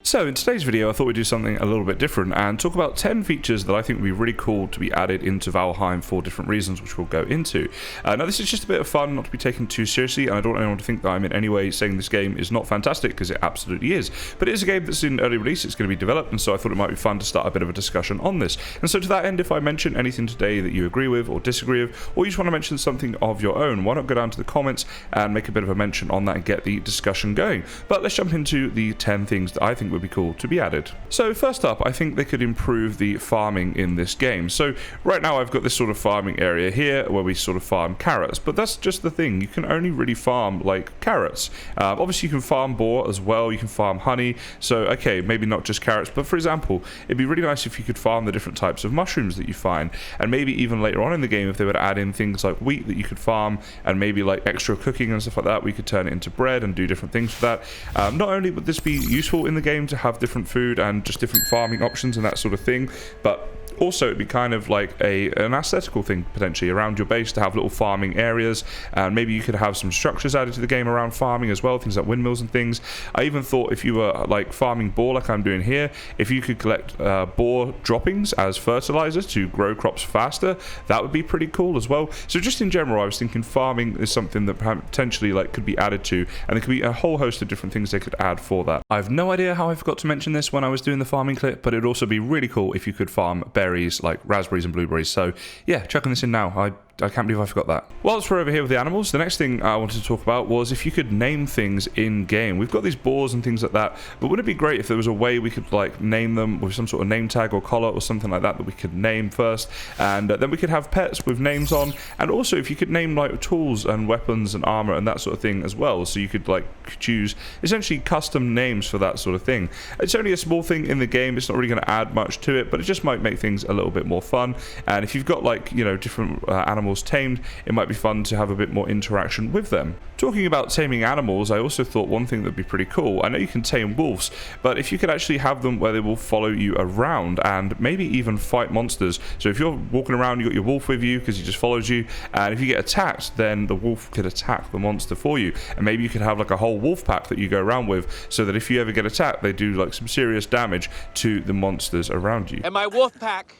So in today's video I thought we'd do something a little bit different and talk about 10 features that I think would be really cool to be added into Valheim for different reasons, which we'll go into. Now this is just a bit of fun, not to be taken too seriously, and I don't want anyone to think that I'm in any way saying this game is not fantastic, because it absolutely is. But it is a game that's in early release, it's going to be developed, and so I thought it might be fun to start a bit of a discussion on this. And so to that end, if I mention anything today that you agree with or disagree with, or you just want to mention something of your own, why not go down to the comments and make a bit of a mention on that and get the discussion going. But let's jump into the 10 things that I think would be cool to be added. So first up, I think they could improve the farming in this game. So right now I've got this sort of farming area here where we sort of farm carrots, but that's just the thing, you can only really farm like carrots. Obviously you can farm boar as well, you can farm honey, so okay, maybe not just carrots, but for example, it'd be really nice if you could farm the different types of mushrooms that you find, and maybe even later on in the game if they would add in things like wheat that you could farm, and maybe like extra cooking and stuff like that, we could turn it into bread and do different things with that. Not only would this be useful in the game to have different food and just different farming options and that sort of thing, but also it'd be kind of like an aesthetical thing potentially around your base to have little farming areas, and maybe you could have some structures added to the game around farming as well, things like windmills and things. I even thought if you were like farming boar like I'm doing here, if you could collect boar droppings as fertilizer to grow crops faster, that would be pretty cool as well. So just in general I was thinking farming is something that potentially like could be added to, and there could be a whole host of different things they could add for that. I have no idea how I forgot to mention this when I was doing the farming clip, but it would also be really cool if you could farm berries like raspberries and blueberries. So yeah, chucking this in now. I can't believe I forgot that. Whilst we're over here with the animals, the next thing I wanted to talk about was if you could name things in game. We've got these boars and things like that, but wouldn't it be great if there was a way we could like name them with some sort of name tag or collar or something like that we could name first, and then we could have pets with names on, and also if you could name like tools and weapons and armor and that sort of thing as well, so you could like choose essentially custom names for that sort of thing. It's only a small thing in the game, it's not really going to add much to it, but it just might make things a little bit more fun. And if you've got like, you know, different animals tamed, it might be fun to have a bit more interaction with them. Talking about taming animals, I also thought one thing that would be pretty cool, I know you can tame wolves, but if you could actually have them where they will follow you around and maybe even fight monsters. So if you're walking around, you got your wolf with you because he just follows you, and if you get attacked, then the wolf could attack the monster for you, and maybe you could have like a whole wolf pack that you go around with, so that if you ever get attacked, they do like some serious damage to the monsters around you. And my wolf pack,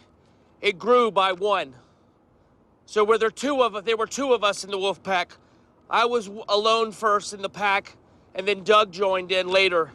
it grew by 1. So were there were two of us in the wolf pack. I was alone first in the pack, and then Doug joined in later.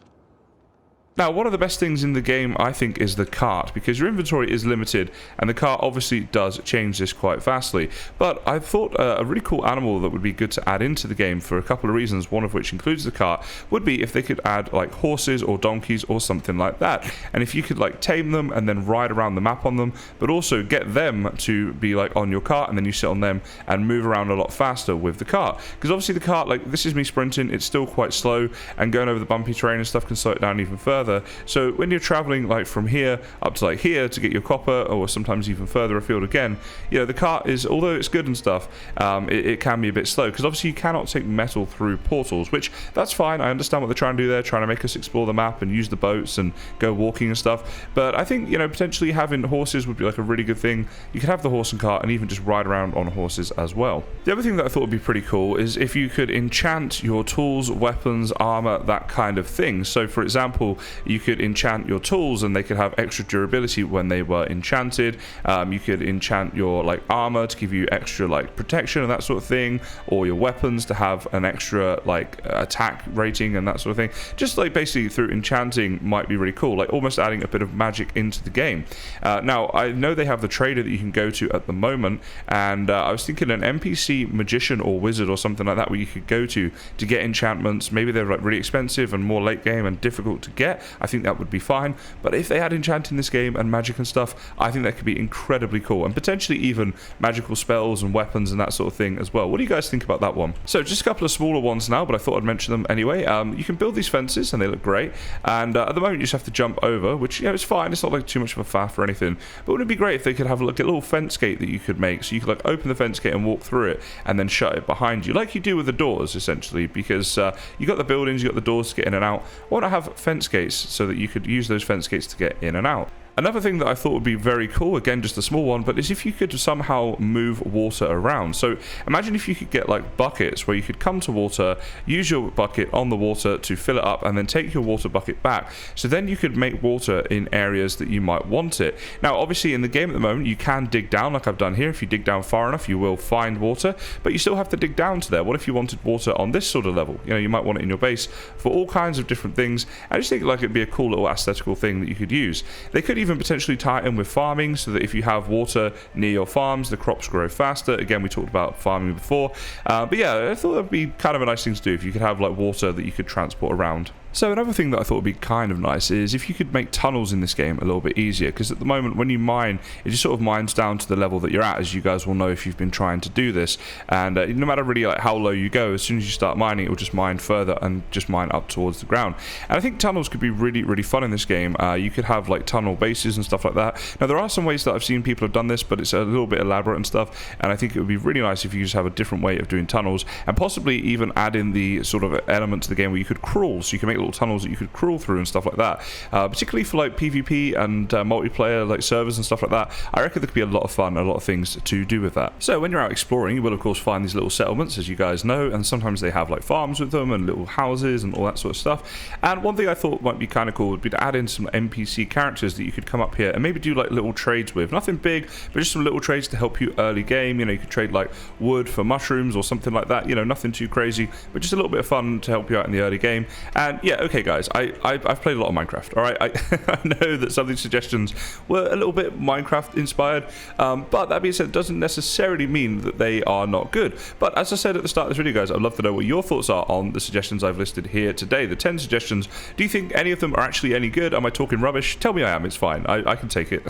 Now, one of the best things in the game, I think, is the cart, because your inventory is limited, and the cart obviously does change this quite vastly. But I thought a really cool animal that would be good to add into the game for a couple of reasons, one of which includes the cart, would be if they could add like horses or donkeys or something like that. And if you could like tame them and then ride around the map on them, but also get them to be like on your cart, and then you sit on them and move around a lot faster with the cart. Because obviously the cart, like this is me sprinting, it's still quite slow, and going over the bumpy terrain and stuff can slow it down even further. So when you're traveling like from here up to like here to get your copper, or sometimes even further afield again, you know, the cart is, although it's good and stuff, it can be a bit slow, because obviously you cannot take metal through portals, which that's fine. I understand what they're trying to do there, trying to make us explore the map and use the boats and go walking and stuff, but I think, you know, potentially having horses would be like a really good thing. You could have the horse and cart and even just ride around on horses as well. The other thing that I thought would be pretty cool is if you could enchant your tools, weapons, armor, that kind of thing. So for example, you could enchant your tools and they could have extra durability when they were enchanted. You could enchant your like armor to give you extra like protection and that sort of thing, or your weapons to have an extra like attack rating and that sort of thing. Just like basically through enchanting might be really cool, like almost adding a bit of magic into the game. Now I know they have the trader that you can go to at the moment, and I was thinking an NPC magician or wizard or something like that where you could go to get enchantments. Maybe they're like really expensive and more late game and difficult to get. I think that would be fine, but if they had enchant in this game and magic and stuff, I think that could be incredibly cool, and potentially even magical spells and weapons and that sort of thing as well. What do you guys think about that one? So just a couple of smaller ones now, but I thought I'd mention them anyway. You can build these fences and they look great, and at the moment you just have to jump over, which, you know, it's fine, it's not like too much of a faff or anything, but wouldn't it be great if they could have like a little fence gate that you could make, so you could like open the fence gate and walk through it and then shut it behind you like you do with the doors essentially, because you got the buildings, you got the doors to get in and out. Why not have fence gates so that you could use those fence gates to get in and out? Another thing that I thought would be very cool, again just a small one, but is if you could somehow move water around. So imagine if you could get like buckets where you could come to water, use your bucket on the water to fill it up, and then take your water bucket back. So then you could make water in areas that you might want it. Now obviously in the game at the moment you can dig down like I've done here. If you dig down far enough you will find water, but you still have to dig down to there. What if you wanted water on this sort of level? You know, you might want it in your base for all kinds of different things. I just think like it'd be a cool little aesthetical thing that you could use. They could even potentially tie it in with farming, so that if you have water near your farms, the crops grow faster. Again, we talked about farming before, but yeah, I thought that'd be kind of a nice thing to do if you could have like water that you could transport around. So another thing that I thought would be kind of nice is if you could make tunnels in this game a little bit easier, because at the moment when you mine, it just sort of mines down to the level that you're at, as you guys will know if you've been trying to do this, and no matter really like how low you go, as soon as you start mining it will just mine further and just mine up towards the ground. And I think tunnels could be really fun in this game. You could have like tunnel bases and stuff like that. Now there are some ways that I've seen people have done this, but it's a little bit elaborate and stuff, and I think it would be really nice if you just have a different way of doing tunnels, and possibly even add in the sort of element to the game where you could crawl, so you can make little tunnels that you could crawl through and stuff like that, particularly for like PvP and multiplayer like servers and stuff like that. I reckon there could be a lot of fun, a lot of things to do with that. So when you're out exploring, you will of course find these little settlements, as you guys know, and sometimes they have like farms with them and little houses and all that sort of stuff. And one thing I thought might be kind of cool would be to add in some NPC characters that you could come up here and maybe do like little trades with. Nothing big, but just some little trades to help you early game. You know, you could trade like wood for mushrooms or something like that. You know, nothing too crazy, but just a little bit of fun to help you out in the early game. And yeah, okay guys, I've played a lot of Minecraft, alright? I know that some of these suggestions were a little bit Minecraft inspired, but that being said, it doesn't necessarily mean that they are not good. But as I said at the start of this video, guys, I'd love to know what your thoughts are on the suggestions I've listed here today. The 10 suggestions, do you think any of them are actually any good? Am I talking rubbish? Tell me I am, it's fine. I can take it.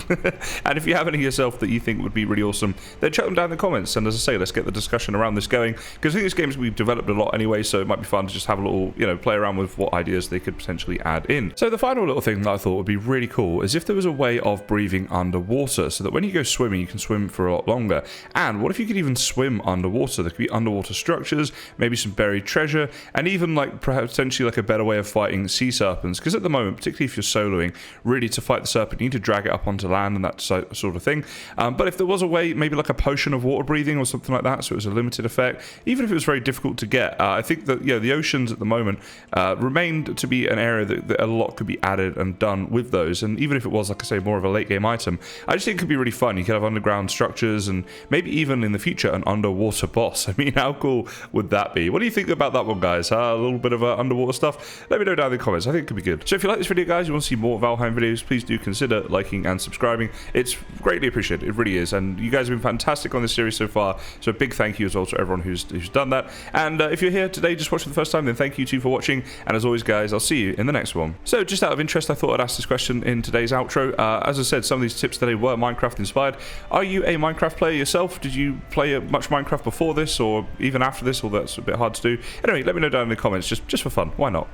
And if you have any yourself that you think would be really awesome, then chuck them down in the comments. And as I say, let's get the discussion around this going, because I think this game's we've developed a lot anyway, so it might be fun to just have a little, you know, play around with what ideas they could potentially add in. So the final little thing that I thought would be really cool is if there was a way of breathing underwater, so that when you go swimming you can swim for a lot longer. And what if you could even swim underwater? There could be underwater structures, maybe some buried treasure, and even like potentially like a better way of fighting sea serpents, because at the moment, particularly if you're soloing, really to fight the serpent you need to drag it up onto land and that sort of thing. But if there was a way, maybe like a potion of water breathing or something like that, so it was a limited effect, even if it was very difficult to get, I think that, you know, the oceans at the moment remained to be an area that a lot could be added and done with those. And even if it was, like I say, more of a late game item, I just think it could be really fun. You could have underground structures and maybe even in the future an underwater boss. I mean, how cool would that be? What do you think about that one, guys? A little bit of underwater stuff? Let me know down in the comments. I think it could be good. So if you like this video, guys, you want to see more Valheim videos, please do consider liking and subscribing. It's greatly appreciated. It really is. And you guys have been fantastic on this series so far. So a big thank you as well to everyone who's done that. And if you're here today just watching for the first time, then thank you too for watching. And as always, guys, I'll see you in the next one. So just out of interest, I thought I'd ask this question in today's outro. As I said, some of these tips today were Minecraft inspired. Are you a Minecraft player yourself? Did you play much Minecraft before this or even after this? Or that's a bit hard to do. Anyway, let me know down in the comments just for fun. Why not?